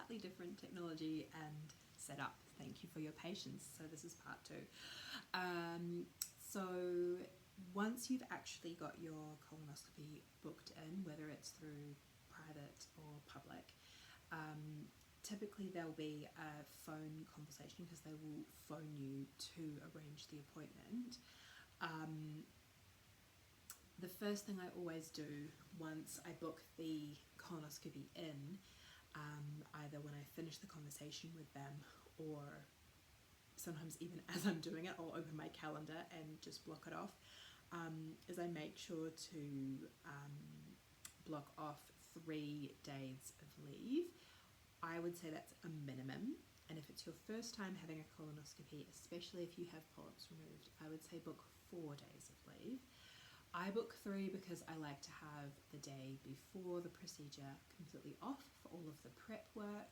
slightly different technology and setup. Thank you for your patience. So this is part 2. So once you've actually got your colonoscopy booked in, whether it's through private or public, typically there'll be a phone conversation because they will phone you to arrange the appointment. The first thing I always do once I book the colonoscopy in, either when I finish the conversation with them or sometimes even as I'm doing it, I'll open my calendar and just block it off, is I make sure to block off 3 days of leave. I would say that's a minimum, and if it's your first time having a colonoscopy, especially if you have polyps removed, I would say book 4 days of leave. I book 3 because I like to have the day before the procedure completely off for all of the prep work,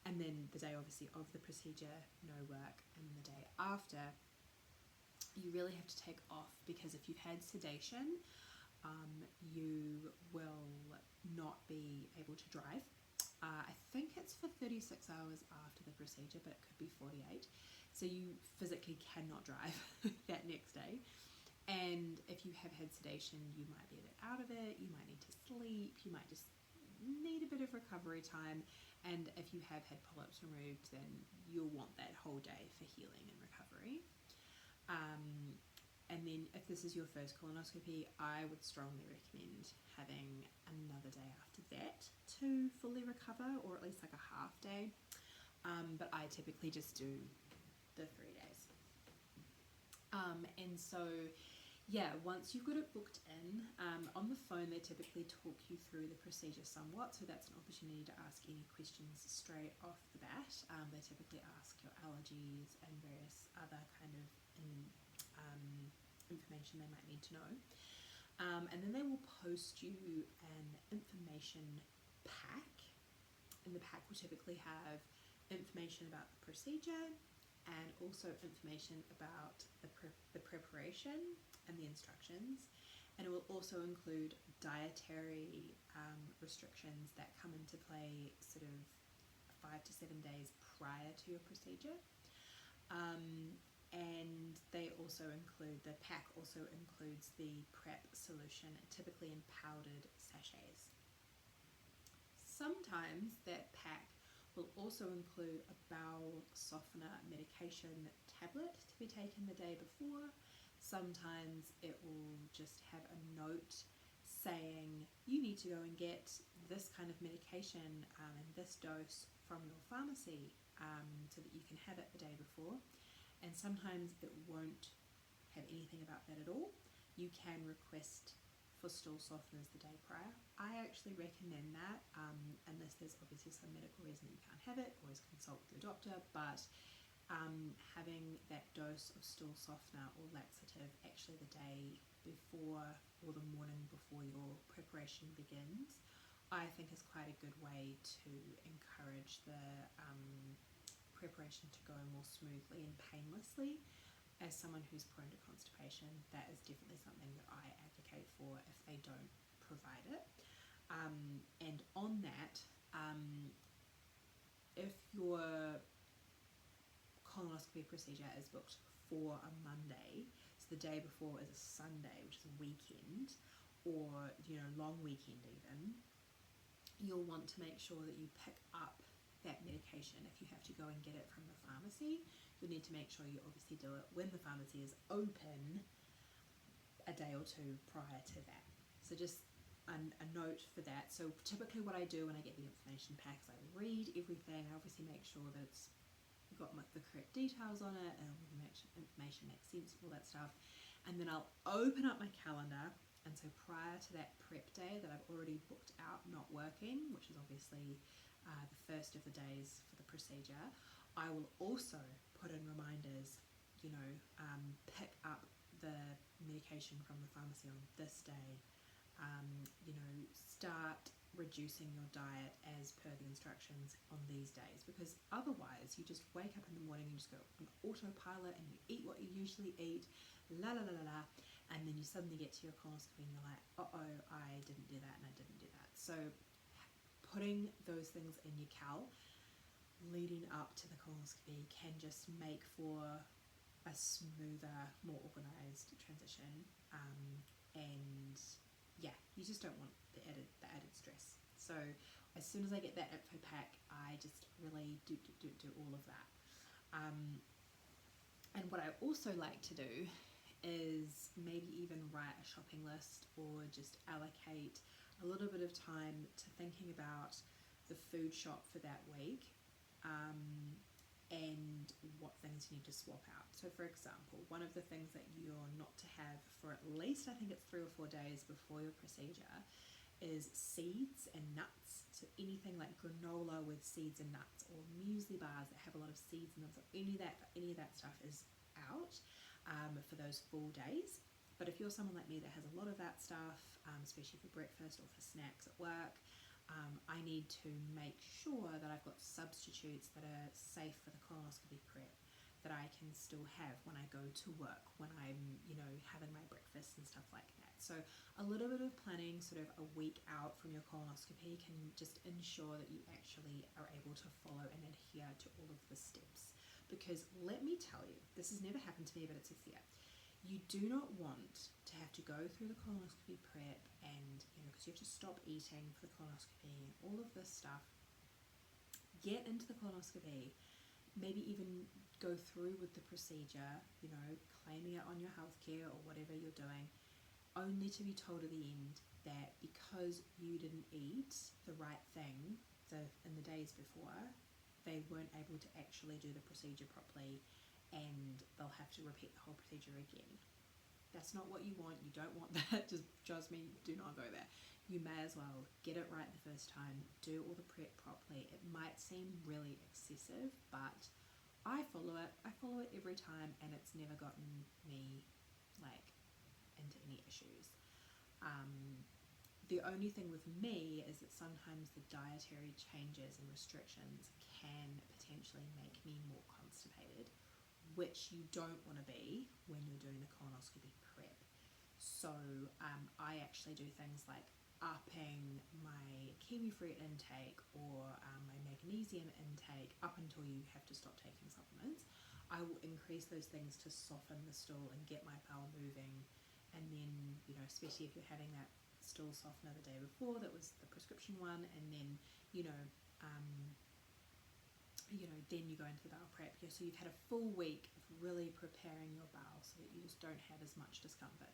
and then the day obviously of the procedure, no work, and the day after, you really have to take off because if you've had sedation, you will not be able to drive. I think it's for 36 hours after the procedure, but it could be 48. So you physically cannot drive that next day. And if you have had sedation, you might be a bit out of it, you might need to sleep, you might just need a bit of recovery time. And if you have had polyps removed, then you'll want that whole day for healing and recovery. And then if this is your first colonoscopy, I would strongly recommend having another day after that to fully recover, or at least like a half day. But I typically just do the 3 days. And so, yeah, once you've got it booked in, on the phone they typically talk you through the procedure somewhat, so that's an opportunity to ask any questions straight off the bat. They typically ask your allergies and various other kind of information they might need to know. And then they will post you an information pack, and the pack will typically have information about the procedure and also information about the preparation and the instructions, and it will also include dietary restrictions that come into play sort of 5 to 7 days prior to your procedure. And they also the pack also includes the prep solution, typically in powdered sachets. Sometimes that pack will also include a bowel softener medication tablet to be taken the day before. Sometimes it will just have a note saying you need to go and get this kind of medication and this dose from your pharmacy so that you can have it the day before. And sometimes it won't have anything about that at all. You can request for stool softeners the day prior. I actually recommend that, unless there's obviously some medical reason that you can't have it. Always consult with your doctor, but having that dose of stool softener or laxative actually the day before or the morning before your preparation begins, I think is quite a good way to encourage the preparation to go more smoothly and painlessly. As someone who's prone to constipation, that is definitely something that I advocate for if they don't provide it. And on that, if your colonoscopy procedure is booked for a Monday, so the day before is a Sunday, which is a weekend, or long weekend even, you'll want to make sure that you pick up that medication. If you have to go and get it from the pharmacy, you'll need to make sure you obviously do it when the pharmacy is open a day or 2 prior to that. So just a note for that. So typically what I do when I get the information pack is I read everything. I obviously make sure that it's got the correct details on it and information makes sense, all that stuff. And then I'll open up my calendar, and so prior to that prep day that I've already booked out not working, which is obviously the first of the days for the procedure, I will also put in reminders, pick up the medication from the pharmacy on this day, start reducing your diet as per the instructions on these days, because otherwise you just wake up in the morning and just go on autopilot and you eat what you usually eat, and then you suddenly get to your colonoscopy and you're like, I didn't do that and I didn't do that. So putting those things in your cal leading up to the colonoscopy can just make for a smoother, more organised transition, and yeah, you just don't want the added stress. So as soon as I get that info pack, I just really do all of that. And what I also like to do is maybe even write a shopping list, or just allocate a little bit of time to thinking about the food shop for that week, and what things you need to swap out. So for example, one of the things that you're not to have for at least, I think it's 3 or 4 days before your procedure, is seeds and nuts. So anything like granola with seeds and nuts, or muesli bars that have a lot of seeds in them, so any of that stuff is out for those full days. But if you're someone like me that has a lot of that stuff, especially for breakfast or for snacks at work, I need to make sure that I've got substitutes that are safe for the colonoscopy prep, that I can still have when I go to work, when I'm, having my breakfast and stuff like that. So a little bit of planning sort of a week out from your colonoscopy can just ensure that you actually are able to follow and adhere to all of the steps. Because let me tell you, this has never happened to me, but it's a fear. You do not want to have to go through the colonoscopy prep and, because you have to stop eating for the colonoscopy and all of this stuff, get into the colonoscopy, maybe even go through with the procedure, claiming it on your healthcare or whatever you're doing, only to be told at the end that because you didn't eat the right thing in the days before, they weren't able to actually do the procedure properly, and they'll have to repeat the whole procedure again. That's not what you want. You don't want that. Just trust me, do not go there. You may as well get it right the first time, do all the prep properly. It might seem really excessive, but I follow it every time, and it's never gotten me into any issues. The only thing with me is that sometimes the dietary changes and restrictions can potentially make me more constipated, which you don't want to be when you're doing the colonoscopy prep. So I actually do things like upping my kiwi fruit intake, or my magnesium intake up until you have to stop taking supplements. I will increase those things to soften the stool and get my bowel moving. And then, especially if you're having that stool softener the day before, that was the prescription one, and then, then you go into the bowel prep. So you've had a full week of really preparing your bowel so that you just don't have as much discomfort.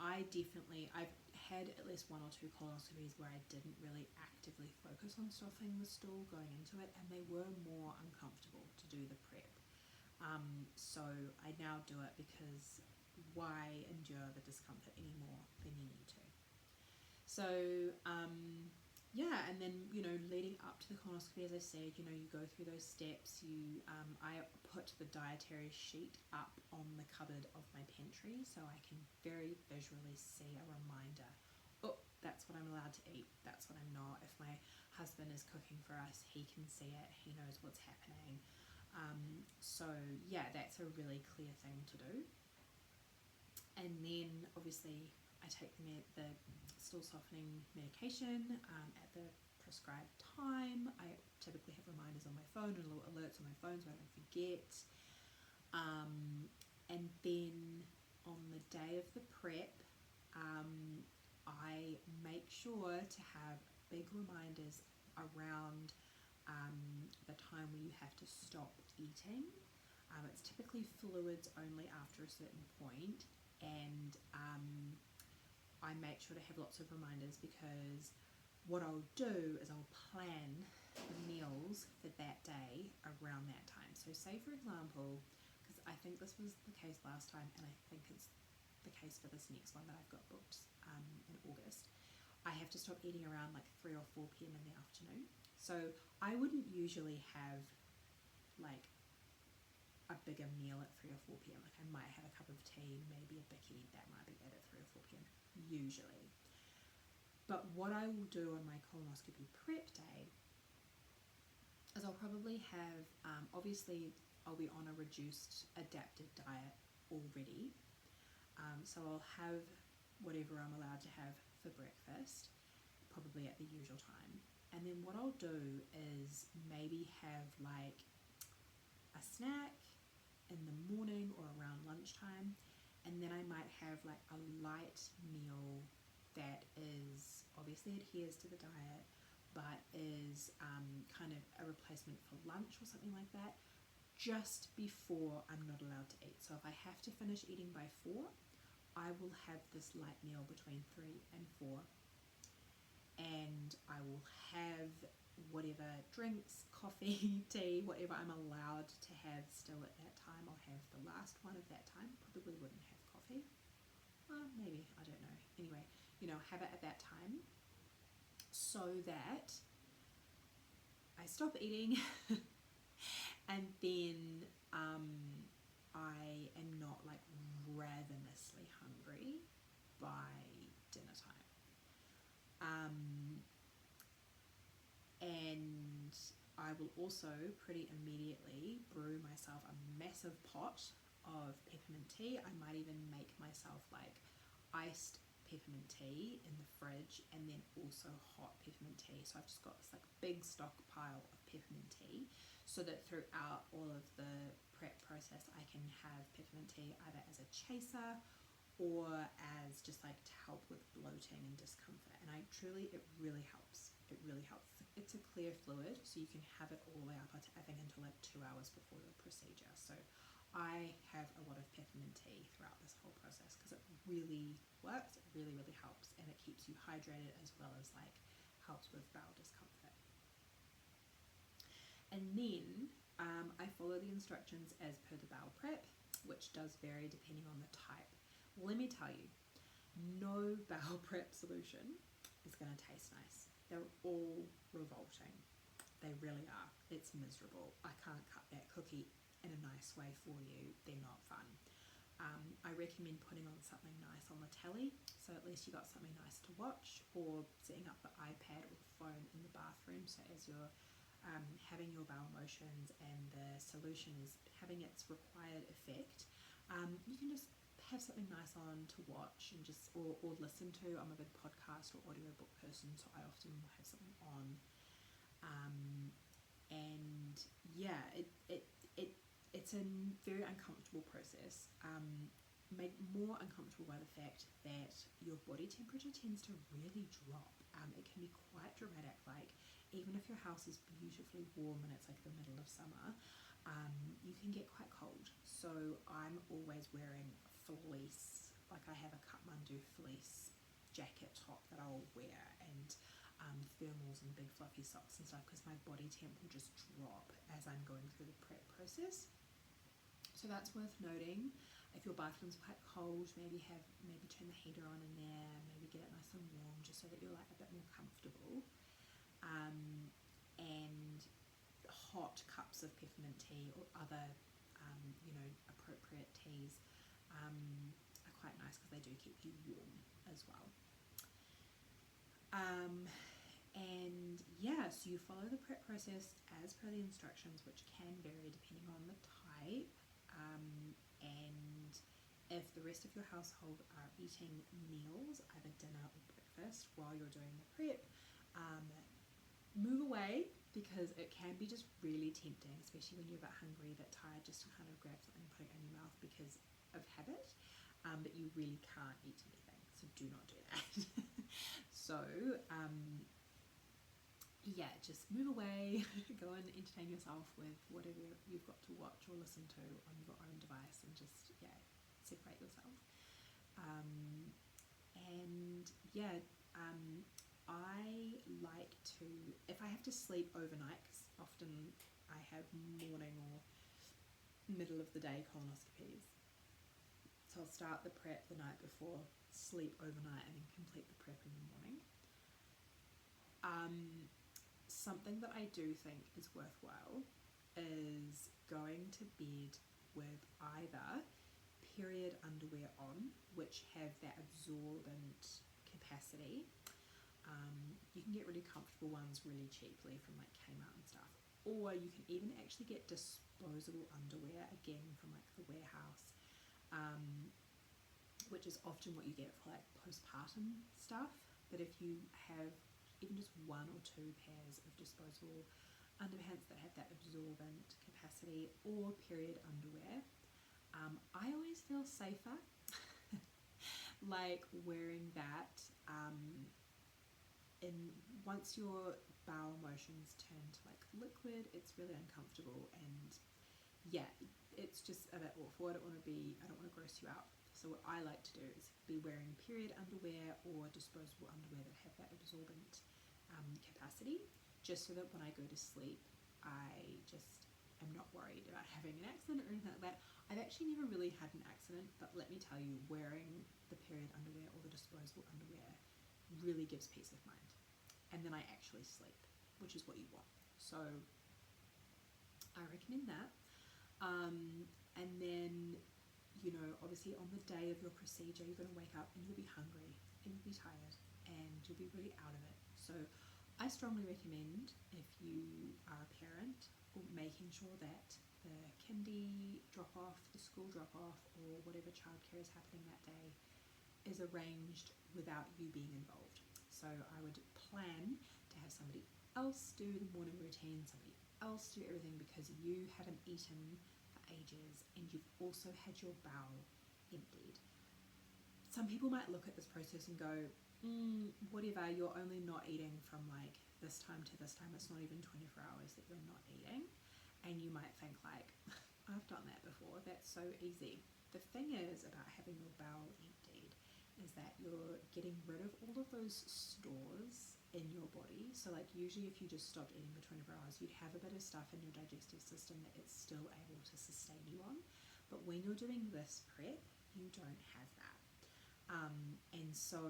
I've had at least 1 or 2 colonoscopies where I didn't really actively focus on softening the stool going into it, and they were more uncomfortable to do the prep. So I now do it because why endure the discomfort any more than you need to? So and then leading up to the colonoscopy, as I said, you go through those steps. I put the dietary sheet up on the cupboard of my pantry so I can very visually see a reminder. Oh, that's what I'm allowed to eat, that's what I'm not. If my husband is cooking for us, he can see it, he knows what's happening. That's a really clear thing to do. And then obviously I take the stool softening medication at the prescribed time. I typically have reminders on my phone and little alerts on my phone so I don't forget. And then on the day of the prep, I make sure to have big reminders around the time where you have to stop eating. It's typically fluids only after a certain point, and I make sure to have lots of reminders, because what I'll do is I'll plan the meals for that day around that time. So say, for example, because I think this was the case last time, and I think it's the case for this next one that I've got booked in August, I have to stop eating around 3 or 4 p.m. in the afternoon. So I wouldn't usually have a bigger meal at 3 or 4 p.m. I might have a cup of tea, maybe a bicky, that might be it at 3 or 4 p.m. usually. But what I will do on my colonoscopy prep day is I'll probably have, obviously I'll be on a reduced adapted diet already. So I'll have whatever I'm allowed to have for breakfast, probably at the usual time. then what I'll do is maybe have like a snack in the morning or around lunchtime, and then I might have like a light meal that is obviously adheres to the diet, but is kind of a replacement for lunch or something like that, just before I'm not allowed to eat. So if I have to finish eating by 4, I will have this light meal between 3 and 4, and I will have whatever drinks, coffee, tea, whatever I'm allowed to have still at that time. I'll have the last one of that time. Probably wouldn't have coffee. Maybe, I don't know. Anyway, have it at that time so that I stop eating and then I am not like ravenously hungry by dinner time. And I will also pretty immediately brew myself a massive pot of peppermint tea. I might even make myself like iced peppermint tea in the fridge, and then also hot peppermint tea. So I've just got this like big stockpile of peppermint tea, so that throughout all of the prep process I can have peppermint tea either as a chaser or as just like to help with bloating and discomfort. And it really helps. It really helps. It's a clear fluid, so you can have it all the way up, I think, until like 2 hours before your procedure. So I have a lot of peppermint tea throughout this whole process because it really works. It really, really helps, and it keeps you hydrated as well as like helps with bowel discomfort. And then I follow the instructions as per the bowel prep, which does vary depending on the type. Let me tell you, no bowel prep solution is going to taste nice. They're all revolting. They really are. It's miserable. I can't cut that cookie in a nice way for you. They're not fun. I recommend putting on something nice on the telly, so at least you got something nice to watch, or setting up the iPad or the phone in the bathroom, so as you're having your bowel motions and the solution is having its required effect, you can just have something nice on to watch and just or listen to. I'm a big podcast or audiobook person, so I often will have something on. And yeah, it's a very uncomfortable process, made more uncomfortable by the fact that your body temperature tends to really drop. It can be quite dramatic, like even if your house is beautifully warm and it's like the middle of summer, you can get quite cold. So I'm always wearing a fleece, like I have a Kathmandu fleece jacket top that I'll wear, and thermals and big fluffy socks and stuff, because my body temp will just drop as I'm going through the prep process. So that's worth noting. If your bathroom's quite cold, maybe turn the heater on in there, maybe get it nice and warm, just so that you're like a bit more comfortable. And hot cups of peppermint tea or other appropriate teas are quite nice because they do keep you warm as well. And yeah, so you follow the prep process as per the instructions, which can vary depending on the type. And if the rest of your household are eating meals, either dinner or breakfast, while you're doing the prep, move away, because it can be just really tempting, especially when you're a bit hungry, a bit tired, just to kind of grab something and put it in your mouth because of habit, but you really can't eat anything, so do not do that. So yeah, just move away, go and entertain yourself with whatever you've got to watch or listen to on your own device, and just separate yourself. I like to, if I have to sleep overnight, because often I have morning or middle of the day colonoscopies, so I'll start the prep the night before, sleep overnight, and then complete the prep in the morning. Something that I do think is worthwhile is going to bed with either period underwear on, which have that absorbent capacity. You can get really comfortable ones really cheaply from like Kmart and stuff, or you can even actually get disposable underwear, again from like the warehouse, which is often what you get for like postpartum stuff. But if you have even just 1 or 2 pairs of disposable underpants that have that absorbent capacity, or period underwear. I always feel safer like wearing that once your bowel motions turn to like liquid, it's really uncomfortable, and yeah, it's just a bit awful. I don't want to gross you out. So what I like to do is be wearing period underwear or disposable underwear that have that absorbent capacity, just so that when I go to sleep, I just am not worried about having an accident or anything like that. I've actually never really had an accident, but let me tell you, wearing the period underwear or the disposable underwear really gives peace of mind. And then I actually sleep, which is what you want. So I recommend that. And then, you know, obviously on the day of your procedure, you're going to wake up and you'll be hungry and you'll be tired and you'll be really out of it. So I strongly recommend, if you are a parent, making sure that the kindy drop-off, the school drop-off, or whatever childcare is happening that day is arranged without you being involved. So I would plan to have somebody else do the morning routine, somebody else do everything, because you haven't eaten for ages and you've also had your bowel emptied. Some people might look at this process and go, whatever, you're only not eating from like this time to this time, it's not even 24 hours that you're not eating. And you might think like, I've done that before, that's so easy. The thing is about having your bowel emptied is that you're getting rid of all of those stores in your body. So like usually if you just stopped eating for 24 hours, you'd have a bit of stuff in your digestive system that it's still able to sustain you on. But when you're doing this prep, you don't have that. And so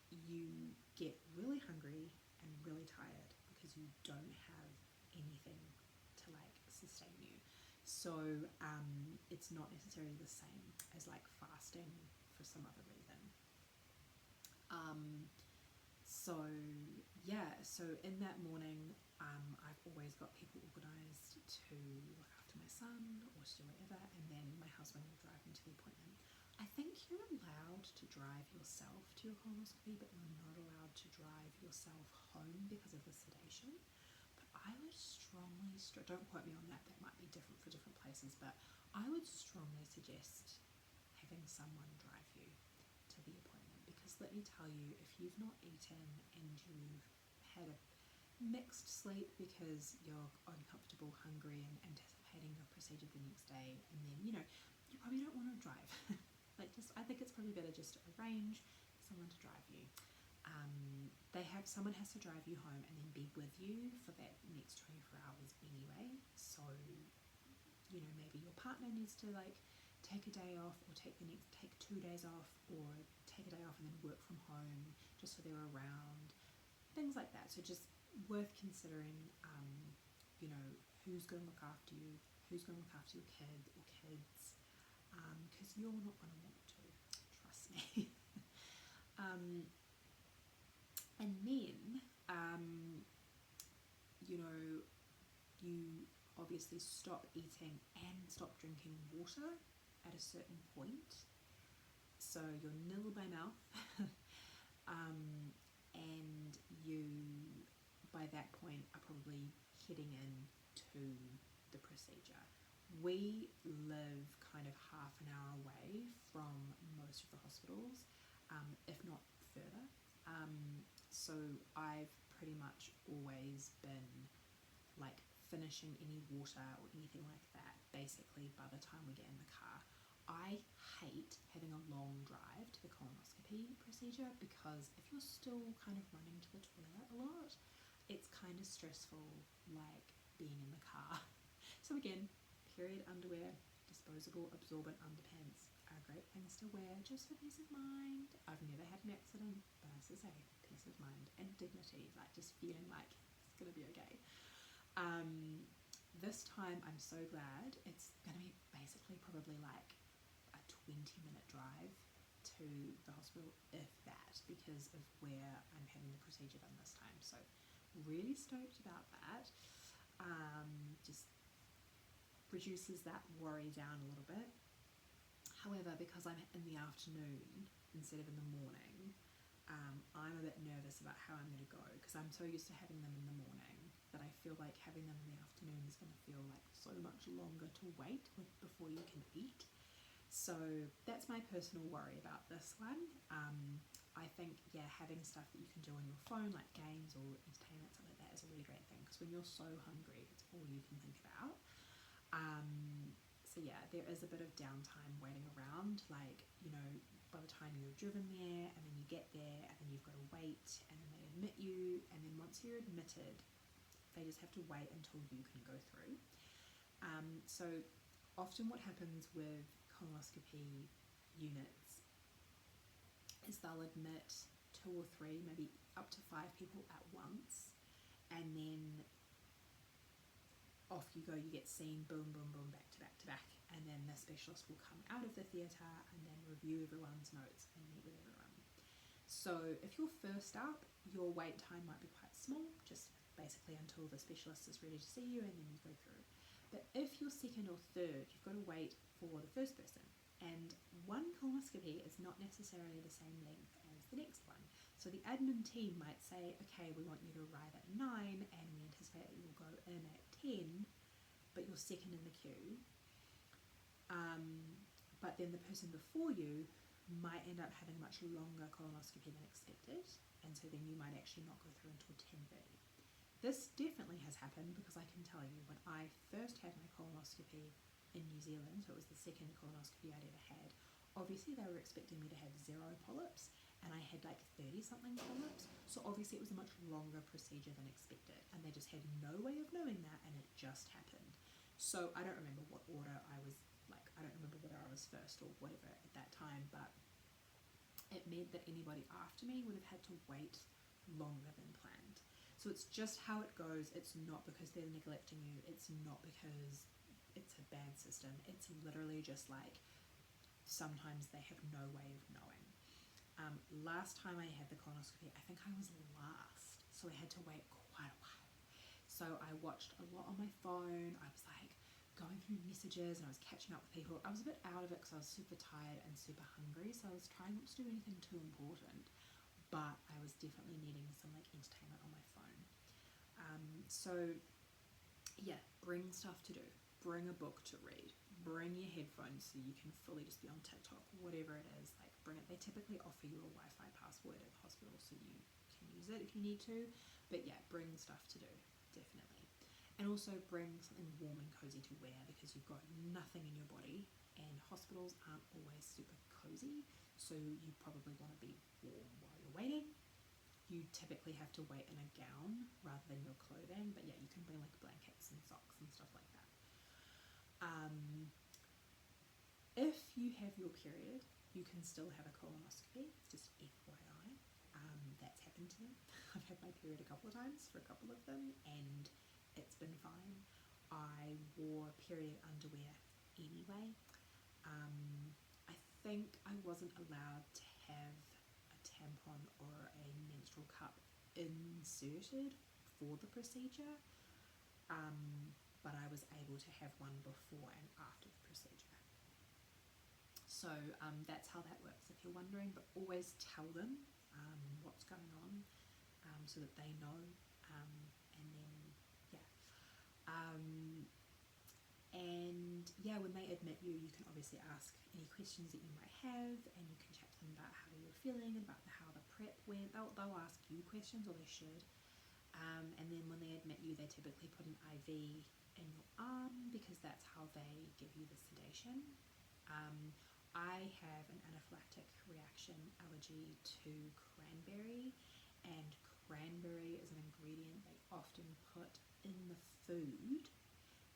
you get really hungry and really tired because you don't have anything to like sustain you. So it's not necessarily the same as like fasting for some other reason. So in that morning, I've always got people organised to look after my son or to do whatever, and then my husband will drive me to the appointment. I think you're allowed to drive yourself to your colonoscopy, but you're not allowed to drive yourself home because of the sedation. But I would strongly, don't quote me on that, that might be different for different places, but I would strongly suggest having someone drive you to the appointment, because let me tell you, if you've not eaten and you've had a mixed sleep because you're uncomfortable, hungry, and anticipating your procedure the next day, and then, you know, you probably don't want to drive. I think it's probably better just to arrange someone to drive you. Someone has to drive you home and then be with you for that next 24 hours anyway. So, you know, maybe your partner needs to like take a day off, or take 2 days off, or take a day off and then work from home just so they're around. Things like that. So just worth considering, you know, who's going to look after you, who's going to look after your kid or kids, because you're not going to want to, trust me. And then, you know, you obviously stop eating and stop drinking water at a certain point. So you're nil by mouth, and you, by that point, are probably heading into the procedure. We live kind of half an hour away from most of the hospitals, if not further. So I've pretty much always been like finishing any water or anything like that basically by the time we get in the car. I hate having a long drive to the colonoscopy procedure, because if you're still kind of running to the toilet a lot, it's kind of stressful like being in the car. So again, period underwear, disposable absorbent underpants are great things to wear just for peace of mind. I've never had an accident, but as I say, peace of mind and dignity, like just feeling like it's gonna be okay. This time I'm so glad. It's gonna be basically probably like a 20-minute drive to the hospital, if that, because of where I'm having the procedure done this time. So really stoked about that. Just reduces that worry down a little bit. However, because I'm in the afternoon instead of in the morning, I'm a bit nervous about how I'm going to go because I'm so used to having them in the morning that I feel like having them in the afternoon is going to feel like so much longer to wait before you can eat. So that's my personal worry about this one. I think, yeah, having stuff that you can do on your phone, like games or entertainment, stuff like that, is a really great thing because when you're so hungry, it's all you can think about. So yeah, there is a bit of downtime waiting around, like, by the time you're driven there and then you get there and then you've got to wait and then they admit you, and then once you're admitted, they just have to wait until you can go through. So often what happens with colonoscopy units is they'll admit 2 or 3, maybe up to 5 people at once, and then off you go, you get seen, boom, boom, boom, back to back to back, and then the specialist will come out of the theatre and then review everyone's notes and meet with everyone. So if you're first up, your wait time might be quite small, just basically until the specialist is ready to see you and then you go through. But if you're second or third, you've got to wait for the first person. And one colonoscopy is not necessarily the same length as the next one. So the admin team might say, okay, we want you to arrive at 9 and we anticipate that you'll go in at 10, but you're second in the queue. But then the person before you might end up having a much longer colonoscopy than expected, and so then you might actually not go through until 10:30. This definitely has happened because I can tell you when I first had my colonoscopy in New Zealand, so it was the second colonoscopy I'd ever had, obviously they were expecting me to have 0 polyps and I had like 30 something polyps, so obviously it was a much longer procedure than expected and they just had no way of knowing that, and it just happened. So I don't remember what order I was, like, I don't remember whether I was first or whatever at that time, but it meant that anybody after me would have had to wait longer than planned. So it's just how it goes. It's not because they're neglecting you. It's not because it's a bad system. It's literally just like sometimes they have no way of knowing. Last time I had the colonoscopy, I think I was last, so I had to wait quite a while. So I watched a lot on my phone. I was like going through messages and I was catching up with people. I was a bit out of it because I was super tired and super hungry, so I was trying not to do anything too important, but I was definitely needing some like entertainment on my phone. So yeah, bring stuff to do, bring a book to read, bring your headphones so you can fully just be on TikTok, whatever it is, like bring it. They typically offer you a Wi-Fi password at the hospital so you can use it if you need to, but yeah, bring stuff to do, definitely. And also bring something warm and cozy to wear because you've got nothing in your body and hospitals aren't always super cozy, so you probably want to be warm while you're waiting. You typically have to wait in a gown rather than your clothing, but yeah, you can bring like blankets and socks and stuff like that. If you have your period, you can still have a colonoscopy, just FYI. That's happened to me. I've had my period a couple of times for a couple of them and it's been fine. I wore period underwear anyway. I think I wasn't allowed to have a tampon or a menstrual cup inserted for the procedure, but I was able to have one before and after the procedure. So that's how that works if you're wondering, but always tell them what's going on so that they know, and then yeah. And yeah, when they admit you, you can obviously ask any questions that you might have, and you can chat to them about how you're feeling and about how the prep went. They'll ask you questions, or they should. And then when they admit you, they typically put an IV in your arm because that's how they give you the sedation. I have an anaphylactic reaction allergy to cranberry, and cranberry is an ingredient they often put in the food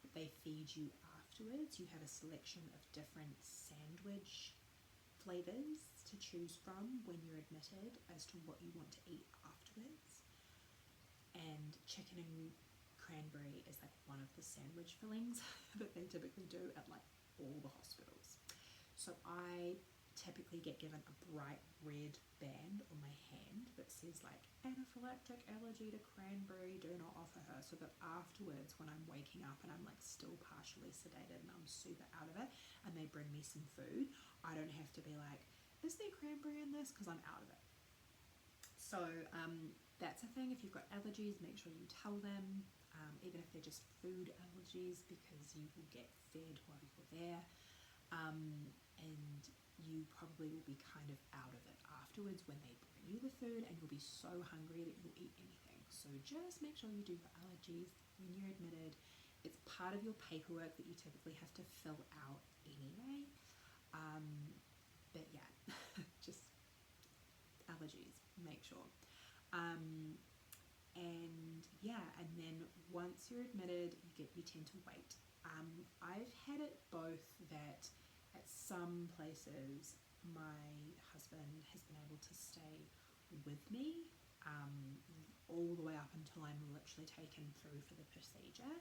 that they feed you afterwards. You have a selection of different sandwich flavors to choose from when you're admitted as to what you want to eat afterwards. And chicken and cranberry is like one of the sandwich fillings that they typically do at like all the hospitals. So I typically get given a bright red band on my hand that says like anaphylactic allergy to cranberry, do not offer her, so that afterwards when I'm waking up and I'm like still partially sedated and I'm super out of it and they bring me some food, I don't have to be like, is there cranberry in this? Because I'm out of it. So that's a thing. If you've got allergies, make sure you tell them, even if they're just food allergies, because you will get fed while you're there, and you probably will be kind of out of it afterwards when they bring you the food, and you'll be so hungry that you'll eat anything. So just make sure you do your allergies when you're admitted. It's part of your paperwork that you typically have to fill out anyway. But yeah, just allergies, make sure. And yeah, and then once you're admitted, you tend to wait. I've had it both that at some places my husband has been able to stay with me all the way up until I'm literally taken through for the procedure,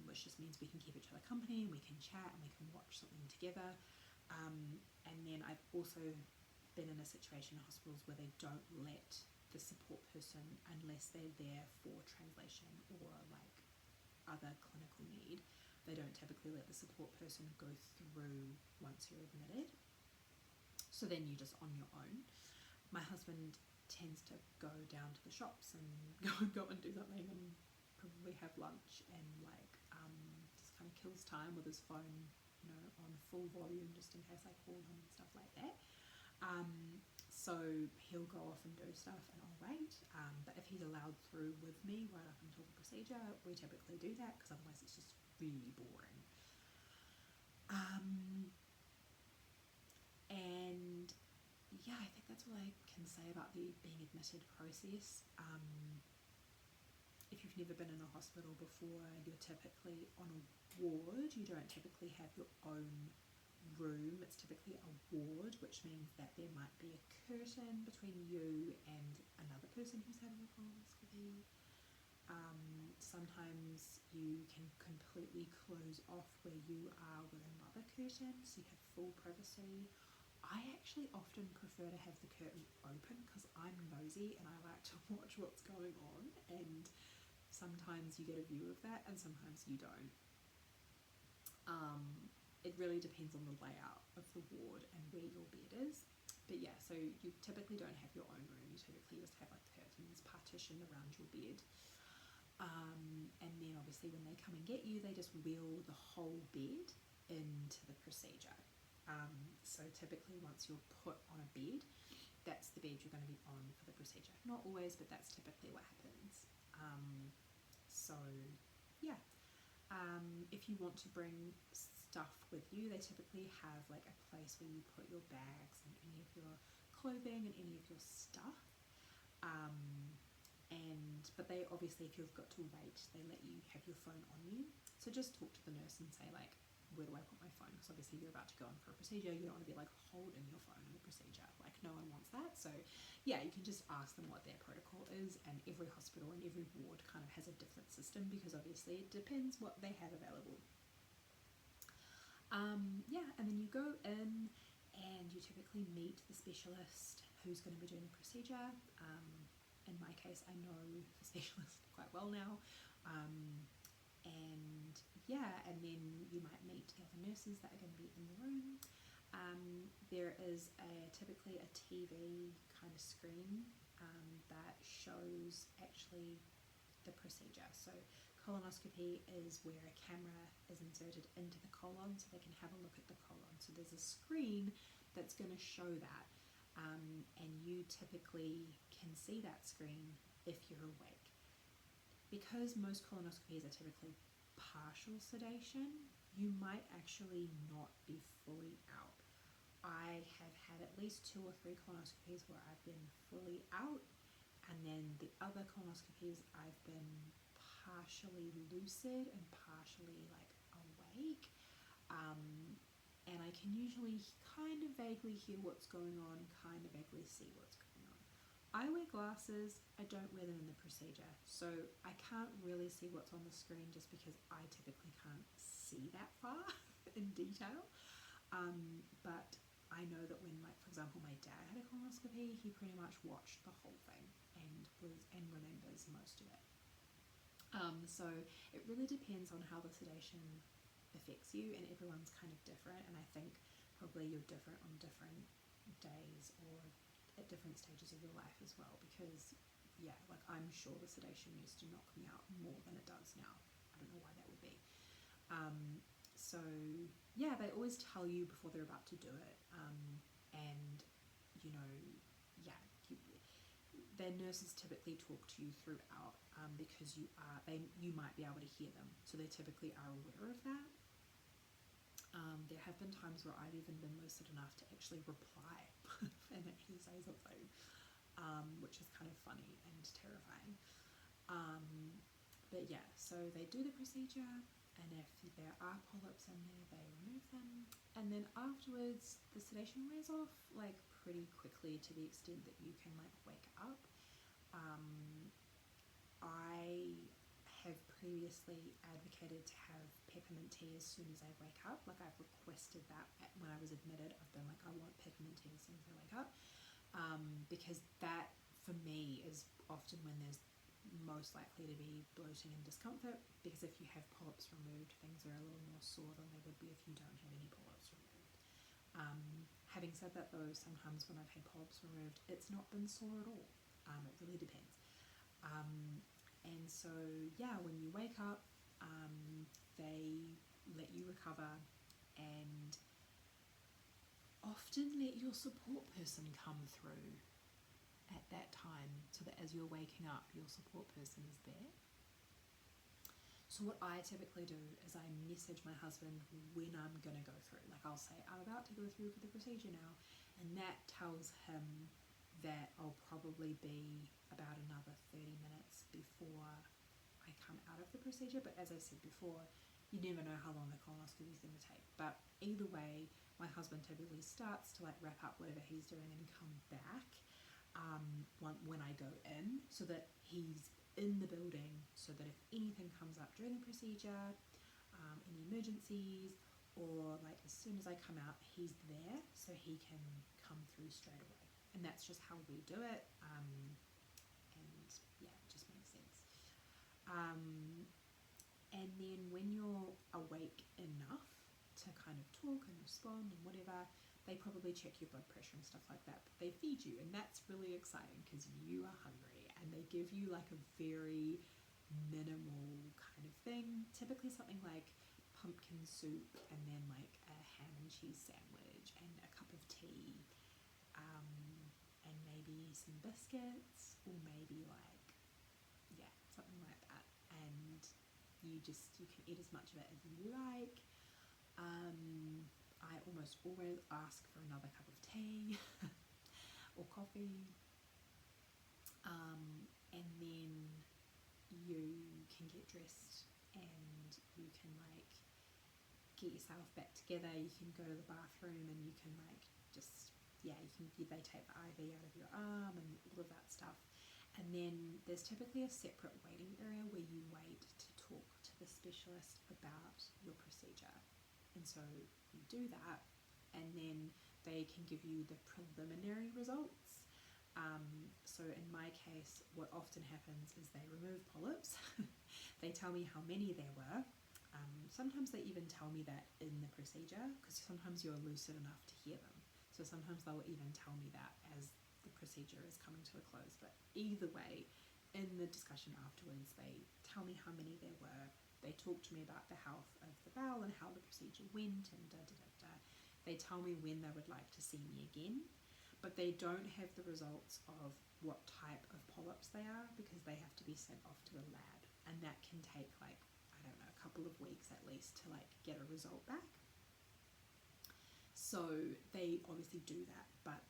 which just means we can keep each other company, and we can chat, and we can watch something together. And then I've also been in a situation in hospitals where they don't let the support person, unless they're there for translation or like other clinical need, they don't typically let the support person go through once you're admitted. So then you're just on your own. My husband tends to go down to the shops and go and do something and probably have lunch, and like just kind of kills time with his phone, you know, on full volume just in case I call him and stuff like that. So he'll go off and do stuff and I'll wait, but if he's allowed through with me right up until the procedure, we typically do that, because otherwise it's just really boring. And yeah, I think that's all I can say about the being admitted process. If you've never been in a hospital before, you're typically on a ward. You don't typically have your own room. It's typically a ward, which means that there might be a curtain between you and another person who's having a colonoscopy. Sometimes you can completely close off where you are with another curtain, so you have full privacy. I actually often prefer to have the curtain open because I'm nosy and I like to watch what's going on, and sometimes you get a view of that and sometimes you don't. It really depends on the layout of the ward and where your bed is. But yeah, so you typically don't have your own room. You typically just have like curtains partitioned around your bed. And then obviously when they come and get you, they just wheel the whole bed into the procedure. So typically once you're put on a bed, that's the bed you're going to be on for the procedure. Not always, but that's typically what happens. So yeah. If you want to bring stuff with you, they typically have like a place where you put your bags and any of your clothing and any of your stuff. But they obviously, if you've got to wait, they let you have your phone on you. So just talk to the nurse and say like, where do I put my phone? Because obviously you're about to go in for a procedure. You don't want to be like holding your phone in the procedure. Like no one wants that. So yeah, you can just ask them what their protocol is, and every hospital and every ward kind of has a different system, because obviously it depends what they have available. Yeah, and then you go in and you typically meet the specialist who's going to be doing the procedure. In my case, I know the specialist quite well now. And yeah, and then you might meet the other nurses that are going to be in the room. There is typically a TV kind of screen that shows actually the procedure. So colonoscopy is where a camera is inserted into the colon so they can have a look at the colon. So there's a screen that's going to show that, and you typically can see that screen if you're awake. Because most colonoscopies are typically partial sedation, you might actually not be fully out. I have had at least 2 or 3 colonoscopies where I've been fully out, and then the other colonoscopies I've been partially lucid and partially like awake, and I can usually kind of vaguely hear what's going on, kind of vaguely see what's going on. I wear glasses. I don't wear them in the procedure, so I can't really see what's on the screen just because I typically can't see that far in detail. But I know that when, like, for example, my dad had a colonoscopy, he pretty much watched the whole thing and remembers most of it. So it really depends on how the sedation affects you, and everyone's kind of different, and I think probably you're different on different days or at different stages of your life as well, because yeah, like I'm sure the sedation used to knock me out more than it does now. I don't know why that would be. So yeah, they always tell you before they're about to do it, and you know, yeah, their nurses typically talk to you throughout, because you might be able to hear them, so they typically are aware of that. There have been times where I've even been lucid enough to actually reply and actually say something, which is kind of funny and terrifying. But yeah, so they do the procedure, and if there are polyps in there, they remove them, and then afterwards the sedation wears off like pretty quickly, to the extent that you can like wake up. I have previously advocated to have peppermint tea as soon as I wake up. Like I've requested that when I was admitted. I've been like, I want peppermint tea as soon as I wake up, because that for me is often when there's most likely to be bloating and discomfort, because if you have polyps removed, things are a little more sore than they would be if you don't have any polyps removed. Having said that though, sometimes when I've had polyps removed, it's not been sore at all. It really depends. And so yeah, when you wake up, they let you recover, and often let your support person come through at that time, so that as you're waking up, your support person is there. So what I typically do is I message my husband when I'm going to go through. Like I'll say, I'm about to go through for the procedure now, and that tells him that I'll probably be about another 30 minutes before I come out of the procedure. But as I said before, you never know how long the colonoscopy is going to take. But either way, my husband typically starts to like wrap up whatever he's doing and come back when I go in, so that he's in the building, so that if anything comes up during the procedure, any emergencies, or like as soon as I come out, he's there so he can come through straight away. And that's just how we do it, and yeah, it just makes sense. And then when you're awake enough to kind of talk and respond and whatever, they probably check your blood pressure and stuff like that, but they feed you, and that's really exciting because you are hungry, and they give you like a very minimal kind of thing, typically something like pumpkin soup, and then like a ham and cheese sandwich and a cup of tea, and maybe some biscuits, or maybe like, yeah, something like that, and you can eat as much of it as you like. I almost always ask for another cup of tea or coffee, and then you can get dressed, and you can like get yourself back together. You can go to the bathroom, and you can like just, yeah, they take the IV out of your arm and all of that stuff. And then there's typically a separate waiting area where you wait to talk to the specialist about your procedure. And so you do that, and then they can give you the preliminary results. So in my case, what often happens is they remove polyps. They tell me how many there were. Sometimes they even tell me that in the procedure, because sometimes you're lucid enough to hear them. So sometimes they'll even tell me that as the procedure is coming to a close. But either way, in the discussion afterwards, they tell me how many there were. They talk to me about the health of the bowel and how the procedure went, and da-da-da-da. They tell me when they would like to see me again, but they don't have the results of what type of polyps they are, because they have to be sent off to the lab, and that can take like, I don't know, a couple of weeks at least to like get a result back. So they obviously do that, but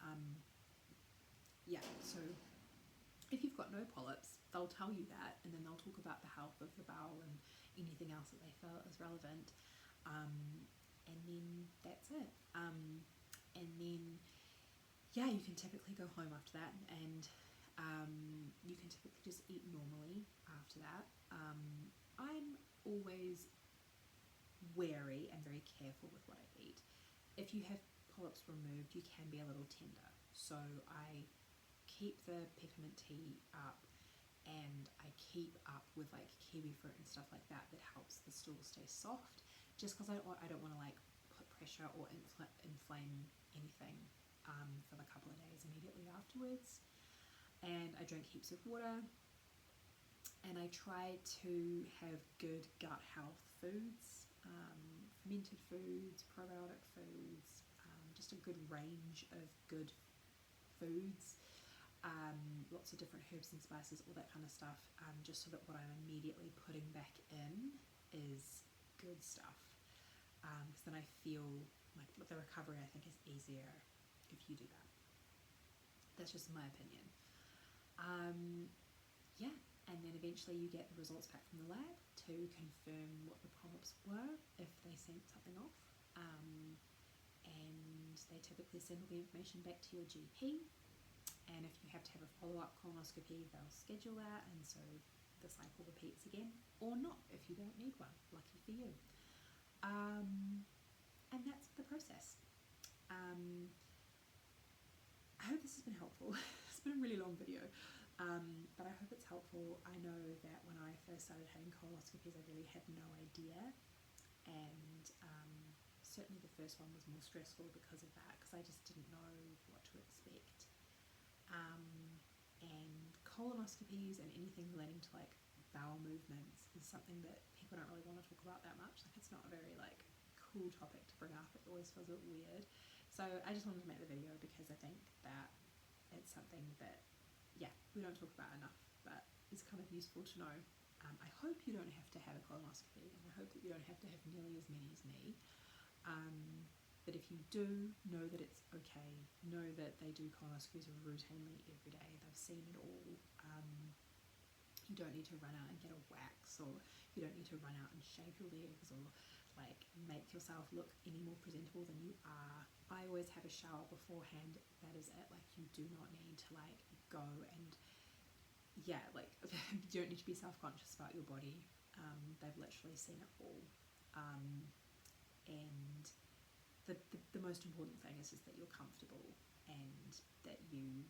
yeah, so if you've got no polyps, they'll tell you that, and then they'll talk about the health of the bowel and anything else that they felt is relevant, and then that's it. And then yeah, you can typically go home after that, and you can typically just eat normally after that. I'm always wary and very careful with what I eat. If you have polyps removed, you can be a little tender, so I keep the peppermint tea up, and I keep up with like kiwi fruit and stuff like that helps the stool stay soft, just because I don't want to like put pressure or inflame anything for the couple of days immediately afterwards. And I drink heaps of water, and I try to have good gut health foods, fermented foods, probiotic foods, just a good range of good foods, lots of different herbs and spices, all that kind of stuff, just so that what I'm immediately putting back in is good stuff, because then I feel like the recovery, I think, is easier if you do that. That's just my opinion. Yeah, and then eventually you get the results back from the lab to confirm what the polyps were, if they sent something off, and they typically send all the information back to your GP, and if you have to have a follow-up colonoscopy, they'll schedule that, and so the cycle repeats again, or not if you don't need one, lucky for you. And that's the process. I hope this has been helpful. It's been a really long video, but I hope it's helpful. I know that when I first started having colonoscopies, I really had no idea, and certainly the first one was more stressful because of that, because I just didn't know what to expect. And colonoscopies and anything relating to like bowel movements is something that people don't really want to talk about that much. Like, it's not a very like cool topic to bring up. It always feels a bit weird. So I just wanted to make the video because I think that it's something that, yeah, we don't talk about enough, but is kind of useful to know. I hope you don't have to have a colonoscopy, and I hope that you don't have to have nearly as many as me. But if you do, know that it's okay. Know that they do colonoscopies routinely every day. They've seen it all. You don't need to run out and get a wax, or you don't need to run out and shave your legs, or like make yourself look any more presentable than you are. I always have a shower beforehand. That is it. Like, you do not need to like go and, yeah, like you don't need to be self-conscious about your body. They've literally seen it all. And the most important thing is just that you're comfortable and that you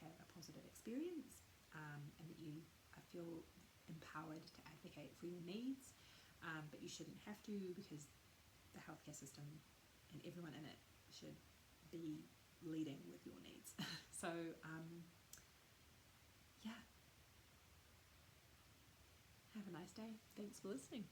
have a positive experience, and that you feel empowered to advocate for your needs, but you shouldn't have to, because the healthcare system and everyone in it should be leading with your needs. So yeah, have a nice day. Thanks for listening.